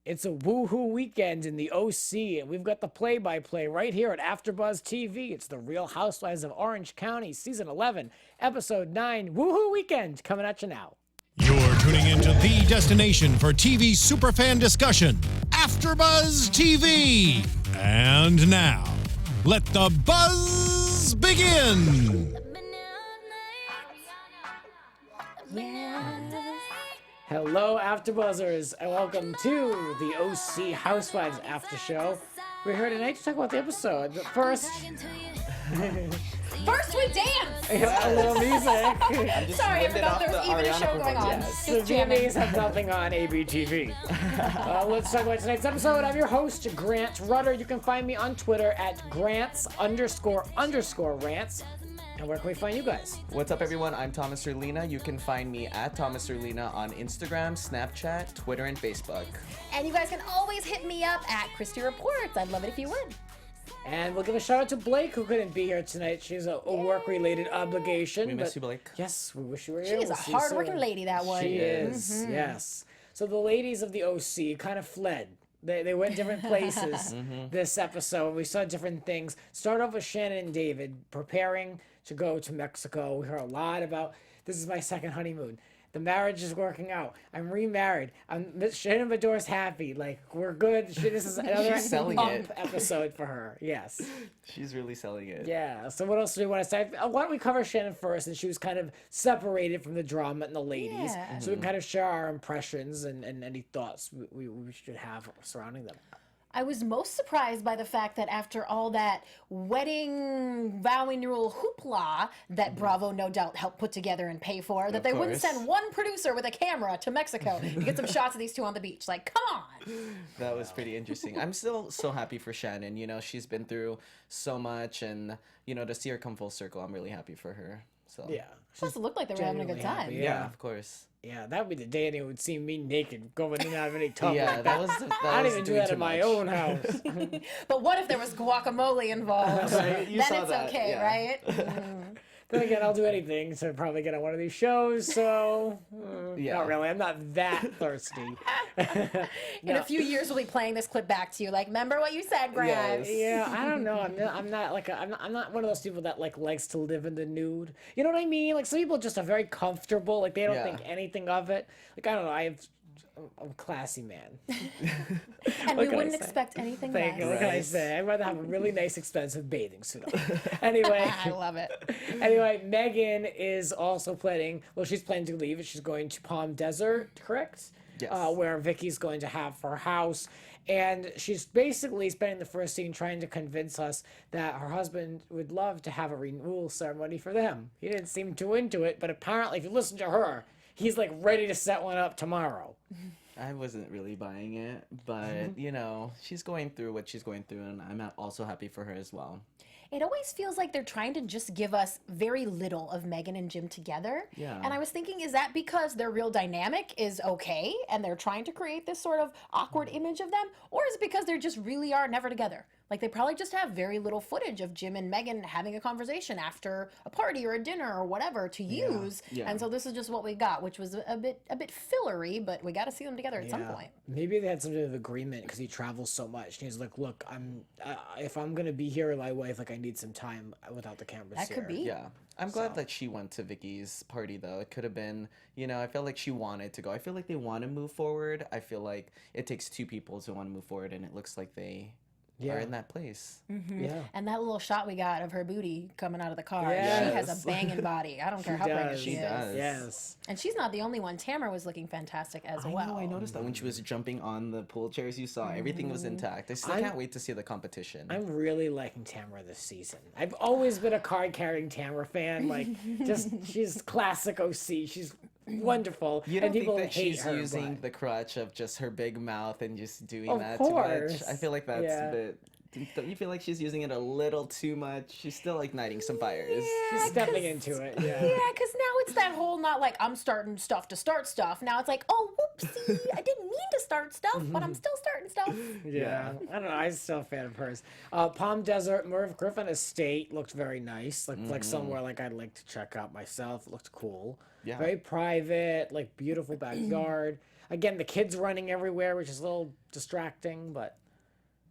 It's a woohoo weekend in the OC, and we've got the play-by-play right here at AFTERBUZZ TV. It's the Real Housewives of Orange County, Season 11, Episode 9, Woohoo Weekend, coming at you now. You're tuning into the destination for TV superfan discussion, AFTERBUZZ TV. And now, let the buzz begin. Hello, AfterBuzzers, and welcome to the OC Housewives After Show. We're here tonight to talk about the episode, but first... First we dance! A little music. Sorry, I forgot there was even a show going on. Yes, the VMAs have nothing on ABTV. Let's talk about tonight's episode. I'm your host, Grant Rutter. You can find me on Twitter at Grants__rants. And where can we find you guys? What's up, everyone? I'm Thomas Orlina. You can find me at Thomas Orlina on Instagram, Snapchat, Twitter, and Facebook. And you guys can always hit me up at Christy Reports. I'd love it if you would. And we'll give a shout out to Blake, who couldn't be here tonight. She's a work-related obligation. We miss you, Blake. Yes, we wish you were here. She's a hard-working lady, that one. She is, yes. So the ladies of the OC kind of fled. They went different places this episode. We saw different things. Start off with Shannon and David preparing to go to Mexico. We heard a lot about, this is my second honeymoon. The marriage is working out. I'm remarried. Shannon Bedore's happy. Like, we're good. This is another episode for her. Yes. She's really selling it. Yeah. So what else do we want to say? Why don't we cover Shannon first? And she was kind of separated from the drama and the ladies. Yeah. So we can kind of share our impressions and any thoughts we should have surrounding them. I was most surprised by the fact that after all that wedding vow renewal hoopla that Bravo no doubt helped put together and pay for, that they wouldn't send one producer with a camera to Mexico to get some shots of these two on the beach. Like, come on. That was pretty interesting. I'm still so happy for Shannon. You know, she's been through so much, and, you know, to see her come full circle, I'm really happy for her. So Yeah. Plus, it looked like they were having a good time. Happy, yeah, of course. Yeah, that would be the day anyone would see me naked going in and out of any tub. Yeah, like that was I don't even do that in my own house. But what if there was guacamole involved? Then it's okay, right? Then again, I'll do anything to probably get on one of these shows, so not really. I'm not that thirsty. In a few years, we'll be playing this clip back to you. Like, remember what you said, Grant? Yes. Yeah, I don't know. I'm not like I'm not one of those people that like likes to live in the nude. You know what I mean? Like some people just are very comfortable. Like they don't think anything of it. Like I don't know. I'm a classy man. And we wouldn't expect anything less. Thank you. What can I say? I'd rather have a really nice, expensive bathing suit on. Anyway. I love it. Anyway, Megan is also planning. Well, she's planning to leave. She's going to Palm Desert, correct? Yes. Where Vicki's going to have her house. And she's basically spending the first scene trying to convince us that her husband would love to have a renewal ceremony for them. He didn't seem too into it, but apparently, if you listen to her, he's like ready to set one up tomorrow. I wasn't really buying it, but, you know, she's going through what she's going through, and I'm also happy for her as well. It always feels like they're trying to just give us very little of Megan and Jim together. Yeah. And I was thinking, is that because their real dynamic is okay and they're trying to create this sort of awkward image of them? Or is it because they just really are never together? Like they probably just have very little footage of Jim and Megan having a conversation after a party or a dinner or whatever to use. Yeah. And so this is just what we got, which was a bit fillery, but we got to see them together at some point. Maybe they had some sort of agreement because he travels so much. And he's like, look, if I'm going to be here with my wife, like I need some time without the cameras That here. could be. Yeah. I'm glad that she went to Vicki's party, though. It could have been, you know, I felt like she wanted to go. I feel like they want to move forward. I feel like it takes two people to want to move forward, and it looks like they are in that place. Yeah. And that little shot we got of her booty coming out of the car, Yes. she has a banging body. I don't care how pregnant she is. does. Yes. And she's not the only one. Tamra was looking fantastic as well. I know, I noticed that when she was jumping on the pool chairs, you saw everything was intact. I still can't wait to see the competition. I'm really liking Tamra this season. I've always been a card-carrying Tamra fan. Like, she's classic OC. She's wonderful. You don't and people think that hate she's her, using but... the crutch of just her big mouth and just doing Of that course. too much? I feel like that's a bit Don't you feel like she's using it a little too much? She's still igniting some fires. She's stepping into it. Yeah. Yeah, because now it's that whole not like I'm starting stuff to start stuff. Now it's like, oh, whoopsie, I didn't mean to start stuff, but I'm still starting stuff. Yeah. I don't know. I'm still a fan of hers. Palm Desert Merv Griffin Estate looked very nice. Like somewhere like I'd like to check out myself. It looked cool. Yeah. Very private, like beautiful backyard. Again, the kids running everywhere, which is a little distracting, but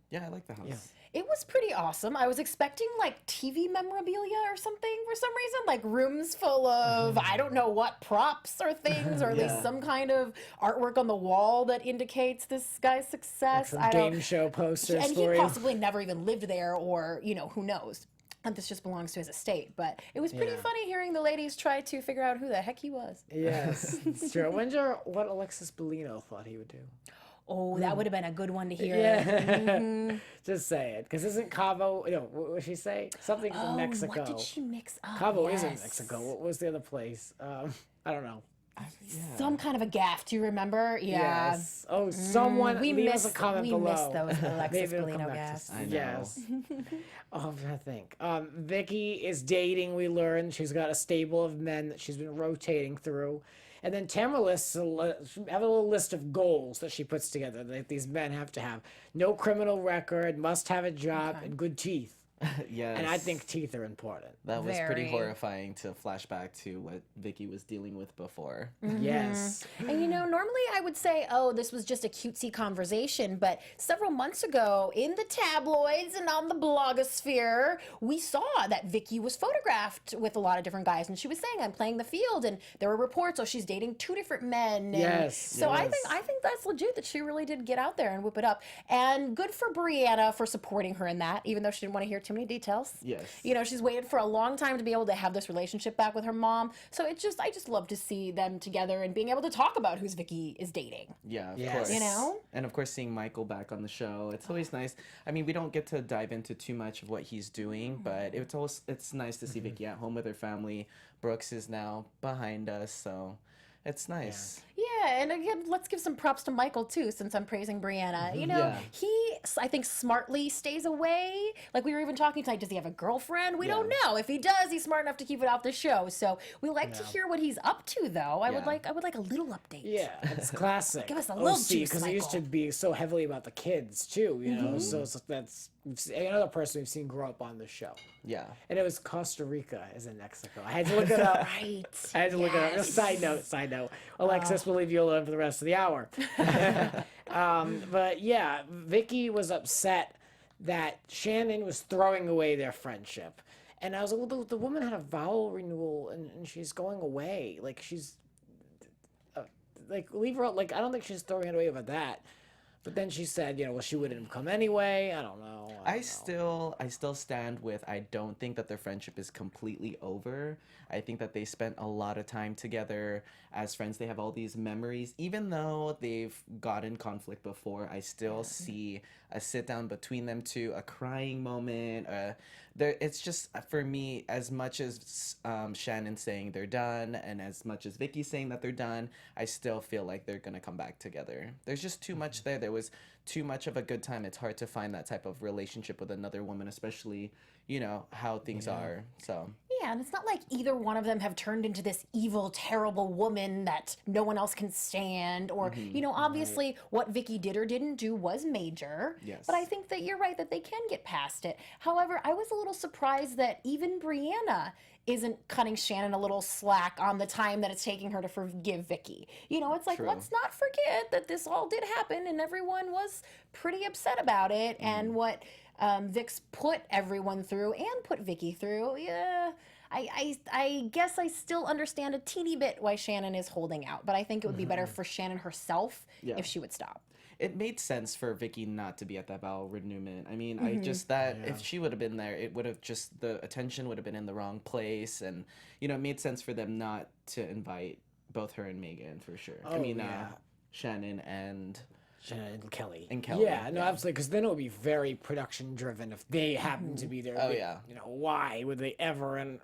Yeah, I like the house. Yeah. It was pretty awesome. I was expecting like TV memorabilia or something for some reason, like rooms full of I don't know what props or things, or at least Yeah. some kind of artwork on the wall that indicates this guy's success. some I don't. game show posters And he for you. possibly never even lived there, or who knows. And this just belongs to his estate. But it was pretty Yeah. funny hearing the ladies try to figure out who the heck he was. Yes, it's true. I wonder what Alexis Bellino thought he would do. Oh, that would have been a good one to hear. Yeah. Just say it. Because isn't Cabo, what would she say? Something Oh, in Mexico. what did she mix up? Cabo is in Yes. Mexico. What was the other place? I don't know. Some kind of a gaff. Do you remember? Yeah. Yes. Oh, someone We leave us a missed, comment we below. missed those Alexis Maybe it'll come Bellino back to gaffs. us. I know. Yes. Oh, I'm trying to think. Vicki is dating, we learned. She's got a stable of men that she's been rotating through. And then Tamra have a little list of goals that she puts together that these men have to have. No criminal record, must have a job, and good teeth. Yes. And I think teeth are important. that was pretty Very. horrifying to flash back to what Vicki was dealing with before. Yes. And normally I would say, oh, this was just a cutesy conversation, but several months ago in the tabloids and on the blogosphere, we saw that Vicki was photographed with a lot of different guys, and she was saying, I'm playing the field, and there were reports, oh, she's dating 2 different men. And Yes, So I yes. think that's legit that she really did get out there and whip it up. And good for Brianna for supporting her in that, even though she didn't want to hear too many details. Yes. She's waited for a long time to be able to have this relationship back with her mom. So I just love to see them together and being able to talk about who's Vicki is dating. Yeah, of Yes. course. You know? And of course, seeing Michael back on the show, it's always nice. I mean, we don't get to dive into too much of what he's doing, but it's nice to see Vicki at home with her family. Brooks is now behind us, so it's nice. Yeah, and again, let's give some props to Michael too, since I'm praising Brianna. Yeah. He, I think, smartly stays away. Like we were even talking tonight, does he have a girlfriend? We don't know. If he does, he's smart enough to keep it off the show. So we like to hear what he's up to, though. I would like a little update. Yeah, it's classic. Give us a little juice, because it used to Michael. be so heavily about the kids too, So that's another person we've seen grow up on the show. Yeah. And it was Costa Rica, is in Mexico. I had to look it up. Right. I had to look it up. Just side note. Alexis will leave you alone for the rest of the hour. But yeah, Vicki was upset that Shannon was throwing away their friendship. And I was like, well, the woman had a vow renewal and she's going away. Like, she's, leave her out. Like, I don't think she's throwing it away about that. But then she said, well, she wouldn't have come anyway. I don't know. I still stand with, I don't think that their friendship is completely over. I think that they spent a lot of time together as friends. They have all these memories. Even though they've gotten conflict before, I still see a sit down between them two, a crying moment. It's just, for me, as much as Shannon saying they're done and as much as Vicky's saying that they're done, I still feel like they're going to come back together. There's just too much there. There was too much of a good time. It's hard to find that type of relationship with another woman, especially, how things are. So Yeah, and it's not like either one of them have turned into this evil, terrible woman that no one else can stand. Or, obviously what Vicki did or didn't do was major. Yes. But I think that you're right that they can get past it. However, I was a little surprised that even Brianna isn't cutting Shannon a little slack on the time that it's taking her to forgive Vicki. It's like, True. let's not forget that this all did happen and everyone was pretty upset about it. And what Vic's put everyone through and put Vicki through, I guess I still understand a teeny bit why Shannon is holding out, but I think it would be better for Shannon herself if she would stop. it made sense for Vicki not to be at that vow renewment. I mean, I just that if she would have been there, it would have just the attention would have been in the wrong place, and it made sense for them not to invite both her and Megan for sure. I mean, Shannon and Kelly. And Kelly, Yeah, no, absolutely. Because then it would be very production driven if they happened to be there. Oh, yeah. Why would they ever, and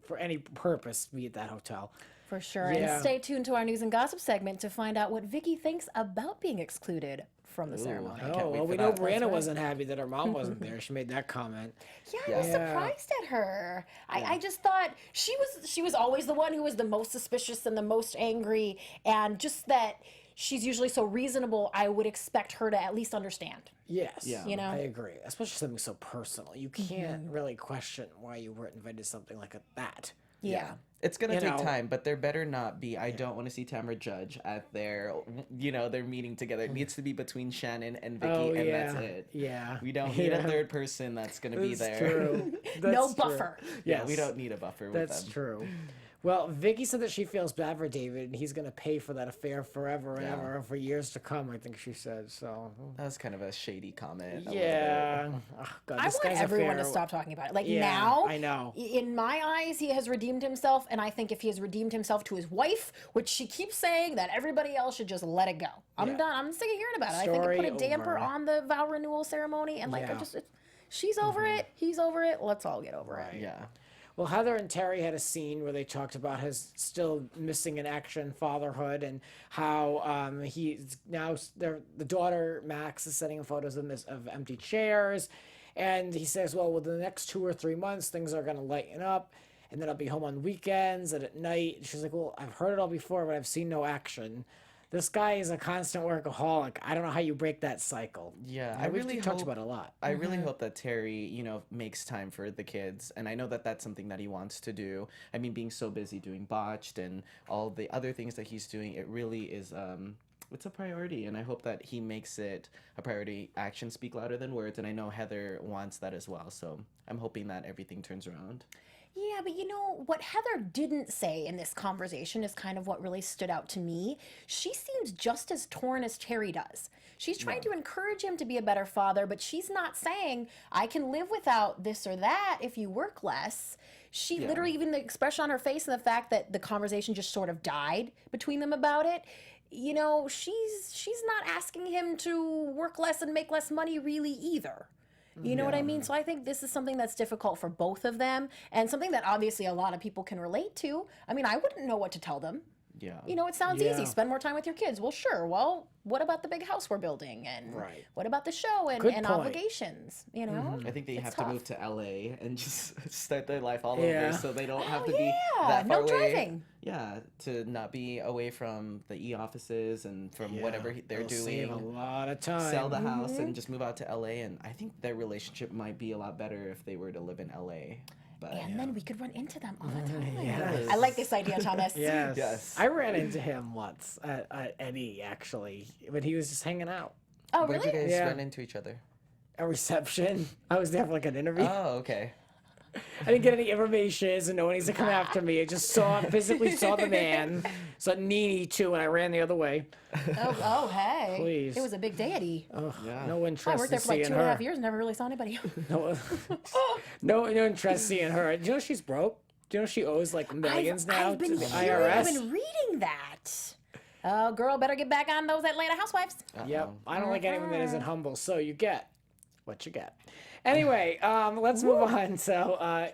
for any purpose, be at that hotel? For sure. Yeah. And stay tuned to our news and gossip segment to find out what Vicki thinks about being excluded from the ceremony. I can't Oh, wait well, for we know that. Brianna wasn't happy that her mom wasn't there. She made that comment. Yeah, I was surprised at her. I just thought she was always the one who was the most suspicious and the most angry, and just that she's usually so reasonable, I would expect her to at least understand. Yes. Yeah. You know? I agree. Especially something so personal. You can't really question why you weren't invited to something like that. Yeah. It's gonna You take know. time, but there better not be. I don't want to see Tamra Judge at their, their meeting together. It needs to be between Shannon and Vicki, Oh, and yeah. that's it. Yeah. We don't need a third person that's gonna be That's there. true. No That's buffer. True. Yeah, Yes. we don't need a buffer with That's them. true. Well, Vicky said that she feels bad for David, and he's going to pay for that affair forever and ever, for years to come, I think she said. So, That was kind of a shady comment. a little yeah. Oh, God, I this want guy's everyone to affair- stop talking about it. Like Yeah, now, I know. in my eyes, he has redeemed himself, and I think if he has redeemed himself to his wife, which she keeps saying that everybody else should just let it go. I'm Yeah. done. I'm sick of hearing about it. I think Story it put a damper over. on the vow renewal ceremony, and like Yeah. she's over it. He's over it. Let's all get over it. bit. Yeah. Well, Heather and Terry had a scene where they talked about his still missing in action fatherhood and how he's now the daughter Max is sending him photos of empty chairs, and he says, well, within the next 2 or 3 months things are going to lighten up, and then I'll be home on weekends and at night. She's like, well, I've heard it all before, but I've seen no action. This guy is a constant workaholic. I don't know how you break that cycle. Yeah, I I really really talked hope- about it a lot. I really hope that Terry, makes time for the kids. And I know that that's something that he wants to do. I mean, being so busy doing Botched and all the other things that he's doing, it really is, it's a priority. And I hope that he makes it a priority. Actions speak louder than words. And I know Heather wants that as well. So I'm hoping that everything turns around. Yeah, but what Heather didn't say in this conversation is kind of what really stood out to me. She seems just as torn as Terry does. She's trying to encourage him to be a better father, but she's not saying, I can live without this or that if you work less. She literally, even the expression on her face and the fact that the conversation just sort of died between them about it, she's not asking him to work less and make less money really either. You know what I mean? So I think this is something that's difficult for both of them, and something that obviously a lot of people can relate to. I mean, I wouldn't know what to tell them. Yeah. It sounds Yeah. easy. Spend more time with your kids. Well, sure. Well, what about the big house we're building? And Right. what about the show and, Good and point. obligations? I think they It's have tough. to move to LA and just start their life all Yeah. over so they don't have Oh, to be yeah. that far No away. driving. Yeah, to not be away from the offices and from whatever they're It'll doing. Save a lot of time. Sell the house and just move out to LA, and I think their relationship might be a lot better if they were to live in LA. But And then we could run into them all the time. Yes. I like this idea, Thomas. Yes. Yes. I ran into him once at Eddie, actually, when he was just hanging out. Oh, where'd really? you guys Yeah. run into each other? A reception. I was there for like an interview. Oh, okay. I didn't get any information, and no one needs to come after me. I just physically saw the man. Saw Nene too, and I ran the other way. Oh, hey. Please. It was a big day, Eddie. Yeah. No I interest worked there in for like seeing 2.5 her. years, never really saw anybody. No interest seeing her. Do you know she's broke? Do you know she owes like millions now I've been to the hearing, IRS? I've been reading that. Oh, girl, better get back on those Atlanta Housewives. Yep. I don't like anyone that isn't humble. So you get what you get. Anyway, let's move on. So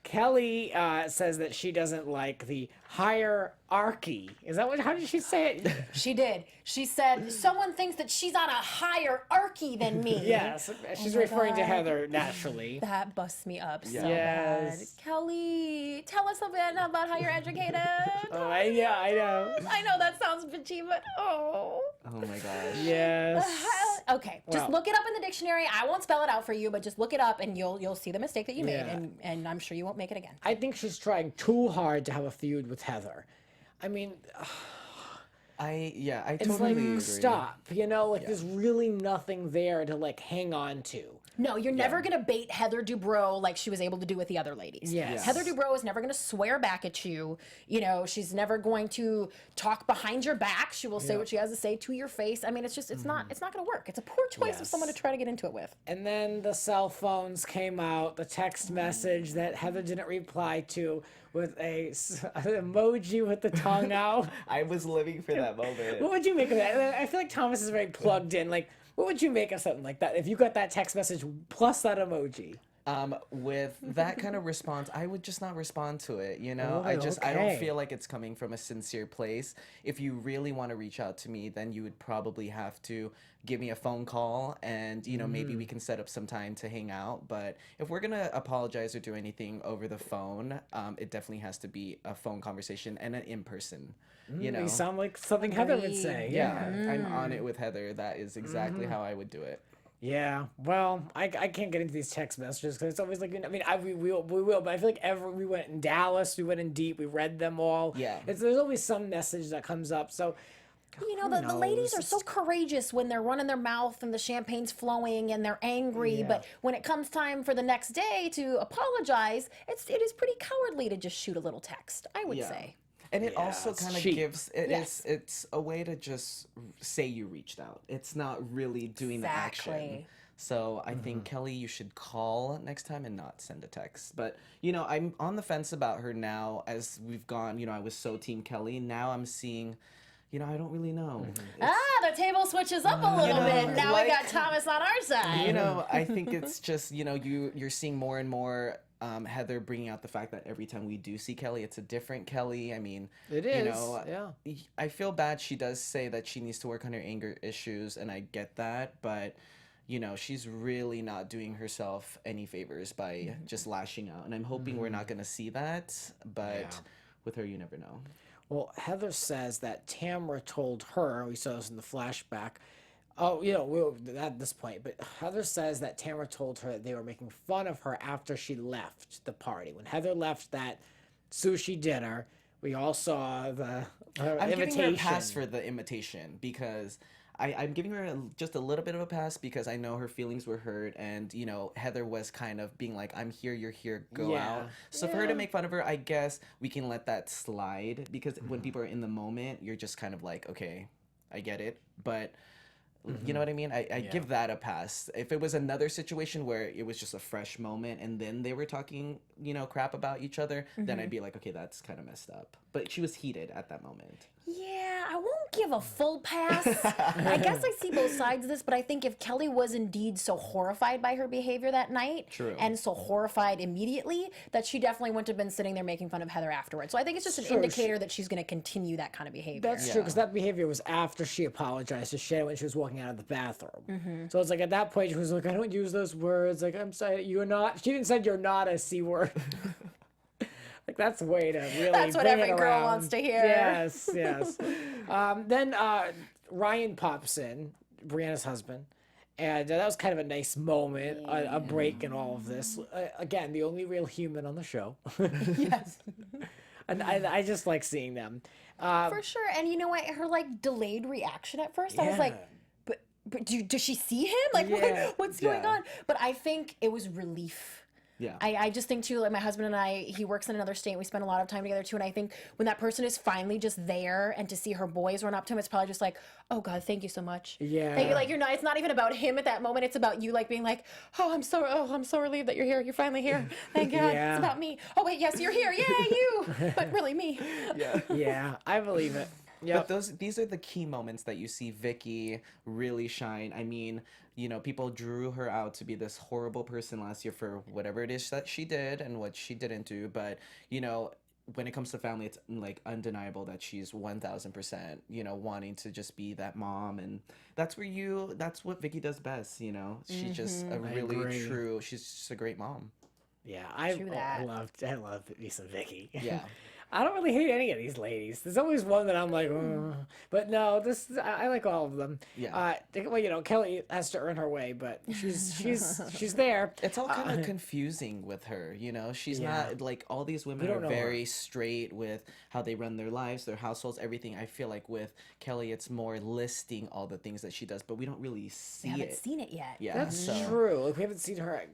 Kelly says that she doesn't like the hierarchy. Is that what? How did she say it? She did. She said, someone thinks that she's on a hierarchy than me. Yes, she's my referring to God. Heather naturally. That busts me up so Yes. bad. Kelly, tell us a bit about how you're educated. Oh, I know. I know that sounds bitchy, but oh. Oh my gosh. Yes. Okay, just Well- look it up in the dictionary. I won't spell it out for you, but just look it up and you'll see the mistake that you made, Yeah. and I'm sure you won't make it again. I think she's trying too hard to have a feud with Heather. I mean, I it's totally like, agree. stop. There's really nothing there to like hang on to. No, you're never going to bait Heather Dubrow like she was able to do with the other ladies. Yes. Heather Dubrow is never going to swear back at you. She's never going to talk behind your back. She will say what she has to say to your face. I mean, it's not going to work. It's a poor choice of someone to try to get into it with. And then the cell phones came out, the text message that Heather didn't reply to with an emoji with the tongue out. I was living for that moment. What would you make of that? I feel like Thomas is very plugged in. Like, what would you make of something like that if you got that text message plus that emoji? With that kind of response, I would just not respond to it. You know, Oh, I don't okay. feel like it's coming from a sincere place. If you really want to reach out to me, then you would probably have to give me a phone call, and maybe we can set up some time to hang out. But if we're gonna apologize or do anything over the phone, it definitely has to be a phone conversation and an in person. You sound like something Heather would Agreed. say. Yeah, I'm on it with Heather. That is exactly how I would do it. Yeah, well, I can't get into these text messages because it's always like, I mean, we will, but I feel like we went in Dallas, we went in deep, we read them all. Yeah. There's always some message that comes up, so The ladies are so courageous when they're running their mouth and the champagne's flowing and they're angry. Yeah. But when it comes time for the next day to apologize, it is pretty cowardly to just shoot a little text, I would say. And it Yeah, also it's kind of cheap. gives it's a way to just say you reached out. It's not really doing the action. Exactly. So I think Kelly, you should call next time and not send a text. But I'm on the fence about her now as we've gone. I was so team Kelly. Now I'm seeing, I don't really know. The table switches up a little bit. Now we got Thomas on our side. I think it's just you're seeing more and more. Heather bringing out the fact that every time we do see Kelly, it's a different Kelly. I mean, it is. Yeah. I feel bad. She does say that she needs to work on her anger issues, and I get that, but she's really not doing herself any favors by just lashing out. And I'm hoping we're not going to see that, but with her, you never know. Well, Heather says that Tamra told her, we saw this in the flashback. We're at this point, but Heather says that Tamra told her that they were making fun of her after she left the party. When Heather left that sushi dinner, we all saw her I'm invitation. giving her a pass for the imitation because I'm giving her just a little bit of a pass because I know her feelings were hurt, and Heather was kind of being like, "I'm here, you're here, go out." So for her to make fun of her, I guess we can let that slide because when people are in the moment, you're just kind of like, "Okay, I get it," but. You know what I mean? I give that a pass. If it was another situation where it was just a fresh moment and then they were talking, crap about each other, then I'd be like, okay, that's kind of messed up. But she was heated at that moment. Yeah, I won't give a full pass. I guess I see both sides of this, but I think if Kelly was indeed so horrified by her behavior that night, and so horrified immediately, that she definitely wouldn't have been sitting there making fun of Heather afterwards. So I think it's just an indicator that she's going to continue that kind of behavior. That's true, because that behavior was after she apologized to Shannon when she was walking out of the bathroom. So it's like at that point she was like, I don't use those words. Like, I'm sorry, you're not. She even said you're not a C word. Like, that's a way to really That's what bring every it girl around. wants to hear. Yes, yes. Then Ryan pops in, Brianna's husband. And that was kind of a nice moment, a break in all of this. Again, the only real human on the show. Yes. And I just like seeing them. For sure. And you know what? Her delayed reaction at first, I was like, but does she see him? Like, what's going on? But I think it was relief. Yeah. I just think too, like my husband and I, he works in another state and we spend a lot of time together too. And I think when that person is finally just there and to see her boys run up to him, it's probably just like, oh God, thank you so much. Yeah. Thank you. Like it's not even about him at that moment. It's about you being like, I'm so relieved that you're here. You're finally here. Thank God. It's about me. Oh wait, yes, you're here. Yeah, you. But really me. Yeah. Yeah, I believe it. Yep. But these are the key moments that you see Vicki really shine. I mean, people drew her out to be this horrible person last year for whatever it is that she did and what she didn't do. But, when it comes to family, it's like undeniable that she's 1000%, wanting to just be that mom. And that's what Vicki does best, She's just a really she's just a great mom. Yeah, I love me some Vicki. Yeah. I don't really hate any of these ladies. There's always one that I'm like, but no, I like all of them. Yeah. Well, Kelly has to earn her way, but she's there. It's all kind of confusing with her, She's not like all these women are very straight with how they run their lives, their households, everything. I feel like with Kelly, it's more listing all the things that she does, but we don't really see We haven't seen it yet. Yeah, That's true. Like, we haven't seen her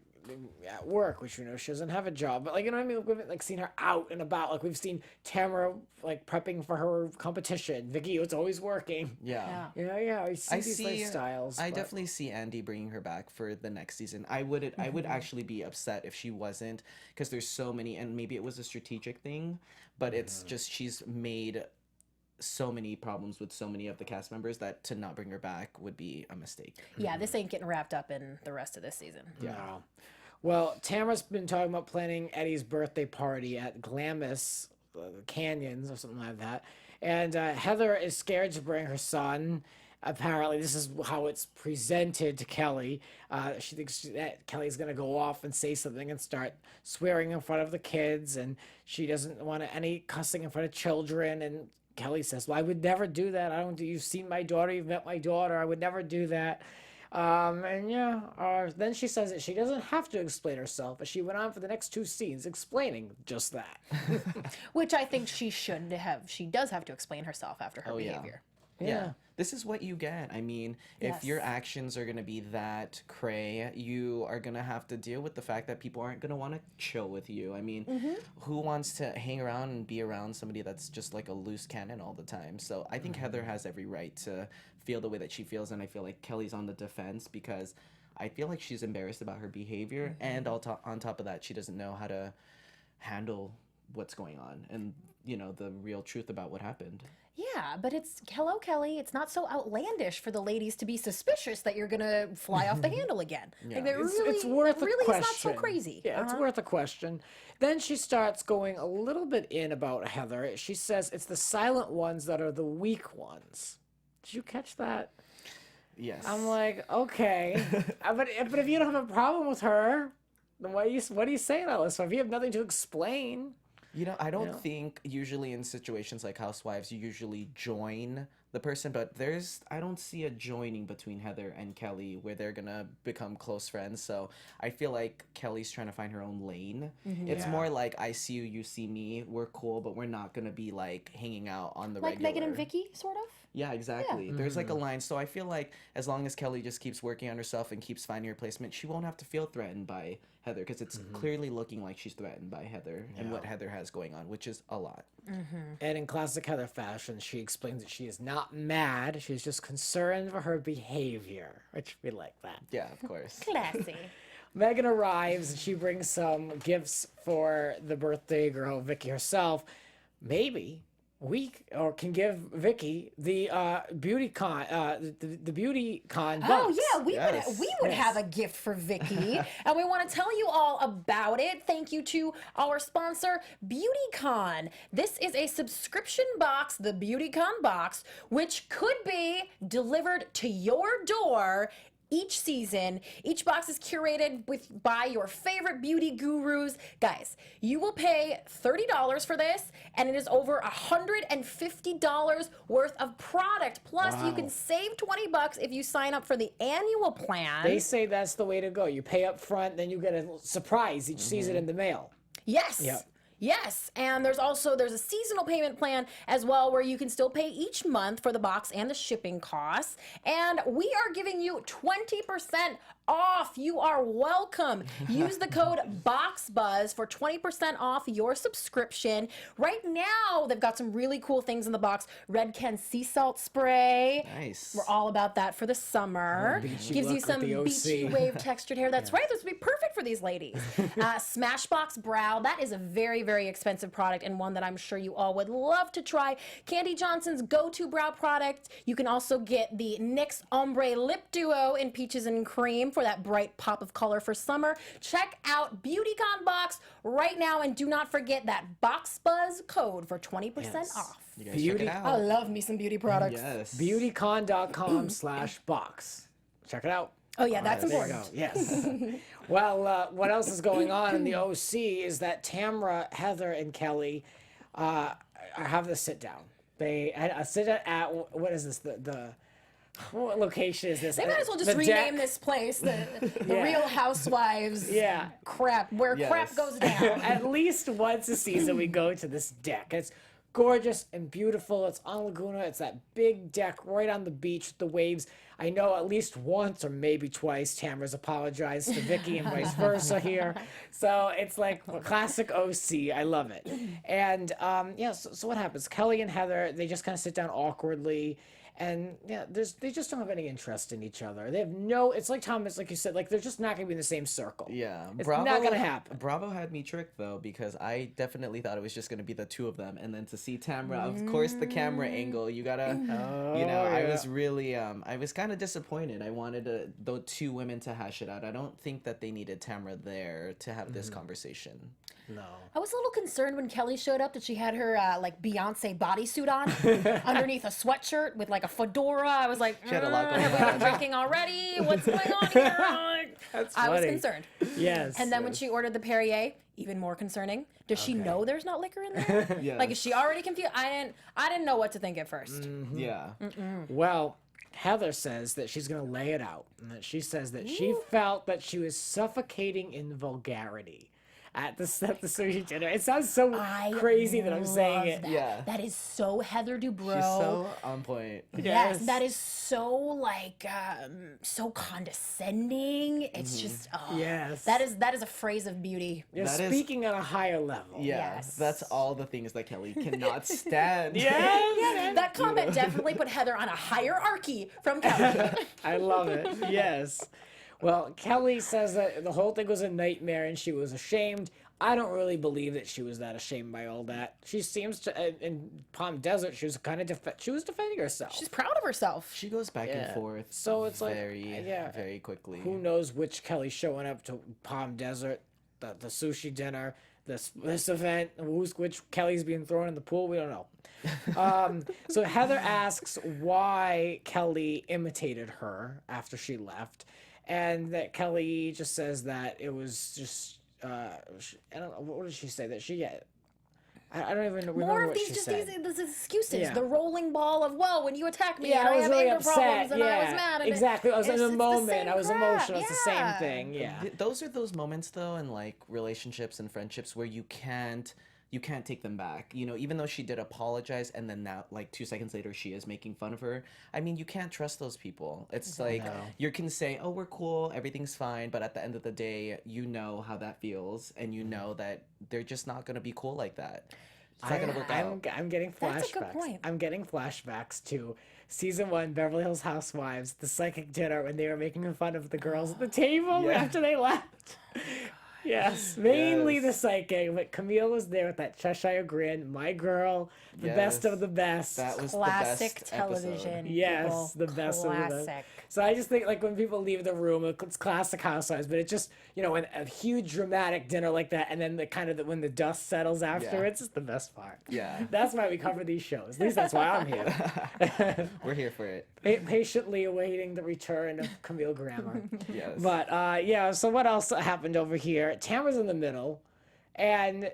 at work, which she doesn't have a job, but we haven't seen her out and about. Like, we've seen Tamra prepping for her competition. Vicki was always working. Yeah. We see these lifestyles. I definitely see Andy bringing her back for the next season. I would actually be upset if she wasn't, because there's so many, and maybe it was a strategic thing, but it's just she's made so many problems with so many of the cast members that to not bring her back would be a mistake. Yeah, this ain't getting wrapped up in the rest of this season. Yeah. Well, Tamra's been talking about planning Eddie's birthday party at Glamis Canyons or something like that. And Heather is scared to bring her son. Apparently, this is how it's presented to Kelly. She thinks that Kelly's going to go off and say something and start swearing in front of the kids. And she doesn't want any cussing in front of children. And Kelly says, well, I would never do that. You've seen my daughter. You've met my daughter. I would never do that. Then she says that she doesn't have to explain herself, but she went on for the next 2 scenes explaining just that. Which I think she should have. She does have to explain herself after her behavior. Yeah. This is what you get. I mean, Yes. if your actions are going to be that cray, you are going to have to deal with the fact that people aren't going to want to chill with you. I mean, who wants to hang around and be around somebody that's just like a loose cannon all the time? So I think Heather has every right to feel the way that she feels, and I feel like Kelly's on the defense because I feel like she's embarrassed about her behavior, and on top of that, she doesn't know how to handle what's going on and, you know, the real truth about what happened. Yeah, but hello, Kelly. It's not so outlandish for the ladies to be suspicious that you're gonna fly off the handle again. Yeah. Like, It's worth a really question. is not so crazy. Yeah, it's worth a question. Then she starts going a little bit in about Heather. She says it's the silent ones that are the weak ones. Did you catch that? Yes. I'm like, okay, but if you don't have a problem with her, then what are you saying all this? So if you have nothing to explain. You know, I don't think usually in situations like Housewives, you usually join the person, but I don't see a joining between Heather and Kelly where they're gonna become close friends. So I feel like Kelly's trying to find her own lane. It's more like I see you, you see me, we're cool, but we're not gonna be like hanging out on the Like regular. Megan and Vicki, sort of. Yeah, exactly. There's like a line. So I feel like as long as Kelly just keeps working on herself and keeps finding her placement, she won't have to feel threatened by Heather because it's clearly looking like she's threatened by Heather and what Heather has going on, which is a lot. And in classic Heather fashion, she explains that she is not mad. She's just concerned for her behavior, which we like that. Yeah, of course. Classy. Megan arrives and she brings some gifts for the birthday girl, Vicki herself. Maybe can give Vicki the beauty con, the beauty con. Oh box. yeah, we would have a gift for Vicki, and we want to tell you all about it. Thank you to our sponsor, BeautyCon. This is a subscription box, the BeautyCon box, which could be delivered to your door each season. Each box is curated by your favorite beauty gurus. Guys, you will pay $30 for this, and it is over $150 worth of product. Plus, you can save $20 if you sign up for the annual plan. They say that's the way to go. You pay up front, then you get a surprise each season in the mail. Yes. Yep. Yes, and there's a seasonal payment plan as well where you can still pay each month for the box and the shipping costs. And we are giving you 20% off. You are welcome. Use the code BOXBUZZ for 20% off your subscription. Right now, they've got some really cool things in the box. Red Ken sea salt spray. Nice. We're all about that for the summer. Beachy Gives you look with some the OC. beachy wave textured hair. That's right. This would be perfect for these ladies. Smashbox Brow. That is a very, very expensive product and one that I'm sure you all would love to try. Candy Johnson's go-to brow product. You can also get the NYX Ombre Lip Duo in Peaches and Cream for that bright pop of color for summer. Check out BeautyCon box right now and do not forget that BoxBuzz code for 20% off. You guys check it I out. love me some beauty products. Yes. Beautycon.com/box. Check it out. Oh yeah, that's There you important. go. Yes. Well, what else is going on in the OC is that Tamra, Heather, and Kelly have the sit down. They sit at what is this? What location is this? They might as well just The rename deck? this place the Yeah. Real Housewives crap, where crap Yes. goes down. At least once a season we go to this deck. It's gorgeous and beautiful. It's on Laguna. It's that big deck right on the beach with the waves. I know at least once or maybe twice Tamra's apologized to Vicki and vice versa here. So it's like a classic OC. I love it. And so what happens? Kelly and Heather, they just kind of sit down awkwardly. And they just don't have any interest in each other. They have it's like Thomas, like you said, like they're just not going to be in the same circle. Yeah, It's not going to happen. Bravo had me tricked though because I definitely thought it was just gonna be the two of them, and then to see Tamra, of course, the camera angle. You gotta, I was really, I was kind of disappointed. I wanted the two women to hash it out. I don't think that they needed Tamra there to have this conversation. No. I was a little concerned when Kelly showed up that she had her like Beyonce bodysuit on underneath a sweatshirt with like a fedora. I was like, She had a lot going have we on. been drinking already? What's going on here? That's I was funny. concerned. Yes. And then when she ordered the Perrier, even more concerning. Does she know there's not liquor in there? Yeah. Like, is she already confused? I didn't know what to think at first. Yeah. Well, Heather says that she's going to lay it out. And that she says that she felt that she was suffocating in vulgarity at the sushi dinner. It sounds so crazy that I'm saying it. That. Yeah. That is so Heather Dubrow. She's so on point. Yes, that is so like so condescending. It's just Yes. That is a phrase of beauty. You're That is- speaking on a higher level. Yeah. Yes. That's all the things that Kelly cannot stand. Yes. That comment definitely put Heather on a hierarchy from Kelly. I love it. Yes. Well, Kelly says that the whole thing was a nightmare and she was ashamed. I don't really believe that she was that ashamed by all that. She seems to, in Palm Desert, she was kind of she was defending herself. She's proud of herself. She goes back and forth. So it's like, very quickly. Who knows which Kelly's showing up to Palm Desert, the sushi dinner, this event, which Kelly's being thrown in the pool. We don't know. So Heather asks why Kelly imitated her after she left, and that Kelly just says that it was just I don't know, what did she say, that she I don't even remember More of what these she just said. these excuses. Yeah. The rolling ball of, well, when you attack me, Yeah, and I I was have really anger upset. problems, and Yeah, I was mad. And exactly. I was in it's a the moment. same I was crap. emotional. It's the same Yeah. thing. Yeah. Those are those moments though in like relationships and friendships where you can't take them back. You know, even though she did apologize and then now like 2 seconds later she is making fun of her. I mean, you can't trust those people. It's like you can say, "Oh, we're cool, everything's fine," but at the end of the day, you know how that feels and you know that they're just not going to be cool like that. It's not going to work out. I'm getting flashbacks. That's a good point. I'm getting flashbacks to season 1 Beverly Hills Housewives, the psychic dinner when they were making fun of the girls at the table Yeah. after they left. Yes, mainly Yes. the psychic, but Camille was there with that Cheshire grin, my girl, the best Yes. of the best. That was Classic the best television. episode. Yes, people. the best of the Classic. best. So I just think, like, when people leave the room, it's classic Housewives, but it's just, you know, a huge dramatic dinner like that, and then the kind of when the dust settles afterwards, it's the best part. Yeah. That's why we cover these shows. At least that's why I'm here. We're here for it. Patiently awaiting the return of Camille Grammer. Yes. But yeah, so what else happened over here? Tamara's in the middle, and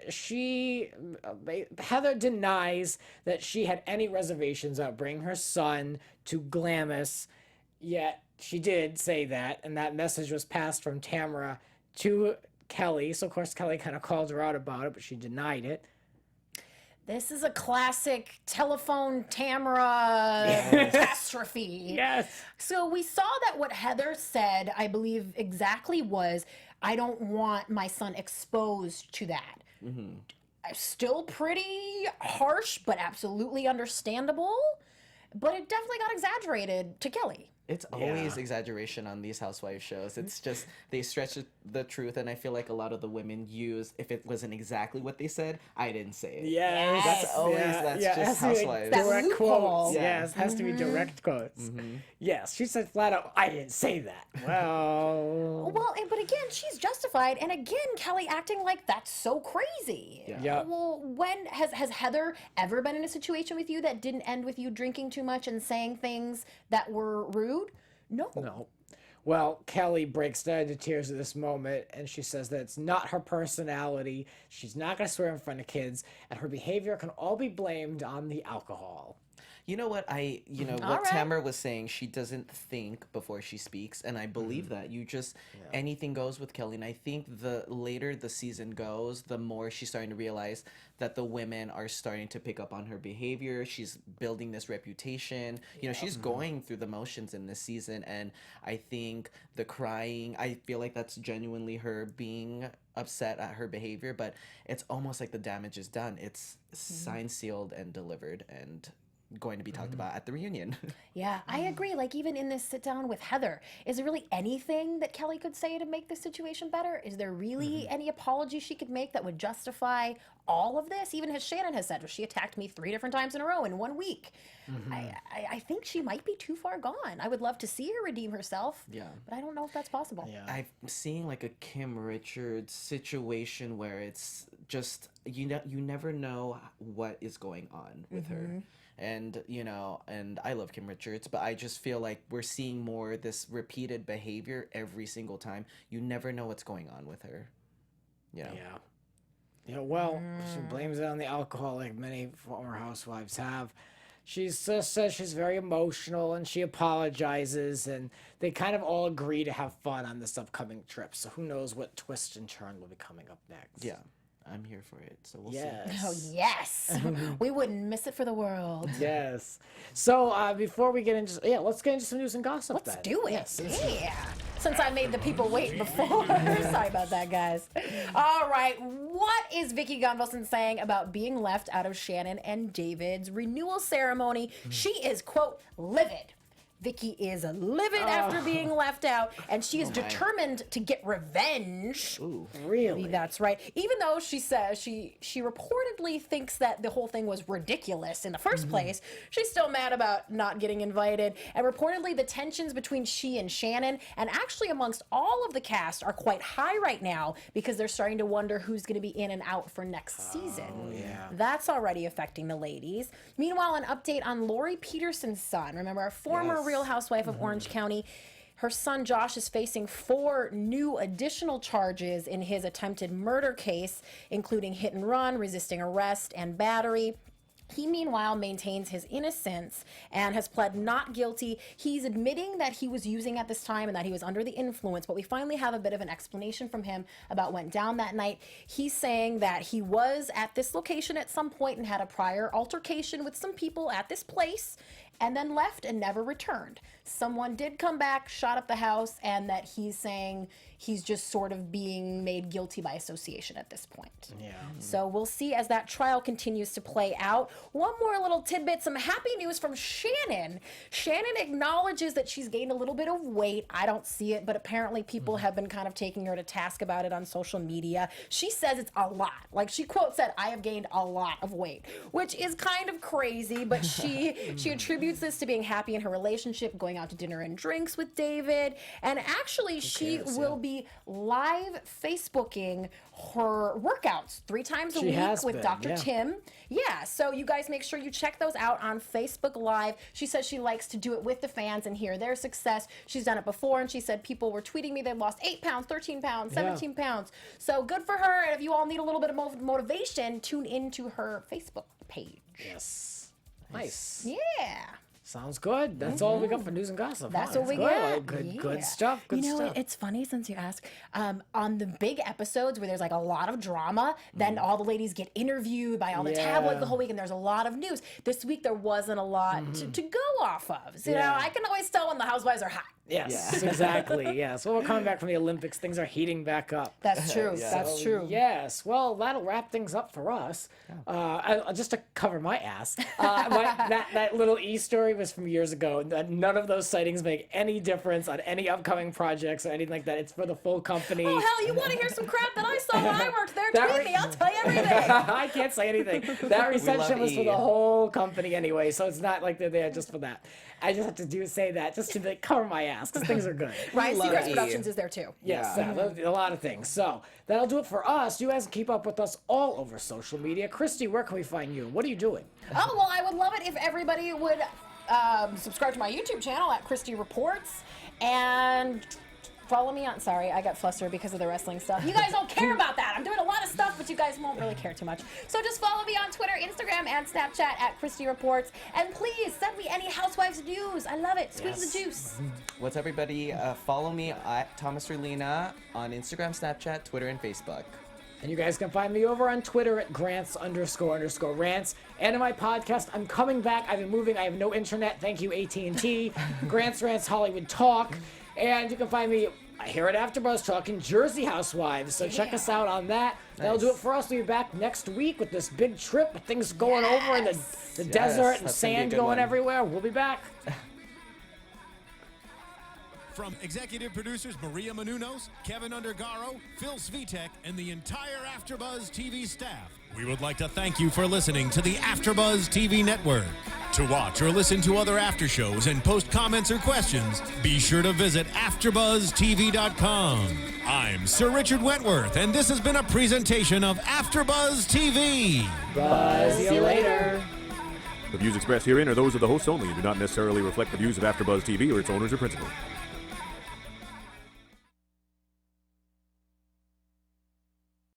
Heather denies that she had any reservations about bringing her son to Glamis, yet she did say that, and that message was passed from Tamara to Kelly. So of course Kelly kind of called her out about it, but she denied it. This is a classic telephone Tamra catastrophe. Yes. So we saw that what Heather said, I believe exactly was, I don't want my son exposed to that. Still pretty harsh, but absolutely understandable. But it definitely got exaggerated to Kelly. It's always exaggeration on these housewife shows. It's just they stretch the truth, and I feel like a lot of the women use, if it wasn't exactly what they said, I didn't say it. Yes. That's always it that's just has to be Housewives. That direct loophole. quotes. Yeah. Yes, has to be direct quotes. Yes, she said flat out, I didn't say that. Well, Well, but again, she's justified, and again, Kelly acting like that's so crazy. Yeah. Well, when has Heather ever been in a situation with you that didn't end with you drinking too much and saying things that were rude? No. no. Well, Kelly breaks down into tears at this moment, and she says that it's not her personality. She's not going to swear in front of kids, and her behavior can all be blamed on the alcohol. You know what what All right. Tamara was saying, she doesn't think before she speaks, and I believe that. You just anything goes with Kelly, and I think the later the season goes, the more she's starting to realize that the women are starting to pick up on her behavior. She's building this reputation. You know, she's going through the motions in this season, and I think the crying, I feel like that's genuinely her being upset at her behavior, but it's almost like the damage is done. It's signed, sealed, and delivered, and going to be talked about at the reunion. Yeah, I agree. Like, even in this sit down with Heather, is there really anything that Kelly could say to make this situation better? Is there really any apology she could make that would justify all of this? Even as Shannon has said, she attacked me 3 different times in a row in 1 week. I think she might be too far gone. I would love to see her redeem herself. Yeah. But I don't know if that's possible. Yeah. I'm seeing like a Kim Richards situation where it's just you never know what is going on with her. And and I love Kim Richards, but I just feel like we're seeing more this repeated behavior every single time. You never know what's going on with her. Yeah. Well, she blames it on the alcohol, like many former housewives have. She just says she's very emotional, and she apologizes, and they kind of all agree to have fun on this upcoming trip. So who knows what twist and turn will be coming up next. Yeah, I'm here for it. So we'll see. Oh, yes. We wouldn't miss it for the world. Yes. So before we get into, let's get into some news and gossip. Let's then. do it. Yes. Yeah. Since I made the people wait before. Sorry about that, guys. All right. What is Vicki Gunvalson saying about being left out of Shannon and David's renewal ceremony? She is, quote, livid. Vicki is livid after being left out, and she is determined to get revenge. Ooh. Really? That's right. Even though she says she reportedly thinks that the whole thing was ridiculous in the first place, she's still mad about not getting invited. And reportedly, the tensions between she and Shannon, and actually amongst all of the cast, are quite high right now because they're starting to wonder who's going to be in and out for next season. Yeah. That's already affecting the ladies. Meanwhile, an update on Lori Peterson's son. Remember, our former Real Housewife of Orange County. Her son Josh is facing 4 new additional charges in his attempted murder case, including hit and run, resisting arrest, and battery. He, meanwhile, maintains his innocence and has pled not guilty. He's admitting that he was using at this time and that he was under the influence, but we finally have a bit of an explanation from him about what went down that night. He's saying that he was at this location at some point and had a prior altercation with some people at this place and then left and never returned. Someone did come back, shot up the house, and that he's saying he's just sort of being made guilty by association at this point. Yeah. So we'll see as that trial continues to play out. One more little tidbit, some happy news from Shannon. Shannon acknowledges that she's gained a little bit of weight. I don't see it, but apparently people have been kind of taking her to task about it on social media. She says it's a lot. Like, she quote said, "I have gained a lot of weight," which is kind of crazy, but she attributes this to being happy in her relationship, going out to dinner and drinks with David, and actually she will be live Facebooking her workouts 3 times a She week has with been, Dr. yeah. Tim. Yeah, so you guys make sure you check those out on Facebook Live. She says she likes to do it with the fans and hear their success. She's done it before, and she said people were tweeting me they've lost 8 pounds, 13 pounds, 17 pounds. So good for her, and if you all need a little bit of motivation, tune into her Facebook page. Yes. Nice. Yeah. Sounds good. That's all we got for news and gossip. That's huh? what we good. got. Oh, good, Yeah. good stuff. Good you know, stuff. it's funny since you ask. On the big episodes where there's like a lot of drama, then all the ladies get interviewed by all the tabloids the whole week, and there's a lot of news. This week there wasn't a lot to go off of. So, you know, I can always tell when the housewives are hot. Yes, exactly. Yes. Well, we're coming back from the Olympics. Things are heating back up. That's true. That's true. Yes. Well, that'll wrap things up for us. Just to cover my ass, that little E story was from years ago. None of those sightings make any difference on any upcoming projects or anything like that. It's for the full company. Oh, hell, you want to hear some crap that I saw when I worked there? Tweet me. I'll tell you everything. I can't say anything. That reception was for the whole company anyway, so it's not like they're there just for that. I just have to say that just to cover my ass because things are good. Ryan love Seacrest E. Productions is there too. Yes, a lot of things. So that'll do it for us. You guys can keep up with us all over social media. Christy, where can we find you? What are you doing? Oh, well, I would love it if everybody would subscribe to my YouTube channel at Christy Reports and follow me on. Sorry, I got flustered because of the wrestling stuff. You guys don't care about that. I'm doing a lot of stuff, but you guys won't really care too much. So just follow me on Twitter, Instagram, and Snapchat at Christy Reports. And please send me any Housewives news. I love it. Squeeze the juice. What's up, everybody? Follow me at Thomas Orlina on Instagram, Snapchat, Twitter, and Facebook. And you guys can find me over on Twitter at Grants__rants. And in my podcast, I'm coming back. I've been moving. I have no internet. Thank you, AT&T. Grants Rants Hollywood Talk. And you can find me here at AfterBuzz talking Jersey Housewives. So check us out on that. That'll do it for us. We'll be back next week with this big trip with things going over in the desert and sand going everywhere. We'll be back. From executive producers Maria Menounos, Kevin Undergaro, Phil Svitek, and the entire AfterBuzz TV staff, we would like to thank you for listening to the AfterBuzz TV network. To watch or listen to other after shows and post comments or questions, be sure to visit AfterBuzzTV.com. I'm Sir Richard Wentworth, and this has been a presentation of AfterBuzz TV. Buzz you later. The views expressed herein are those of the hosts only and do not necessarily reflect the views of AfterBuzz TV or its owners or principals.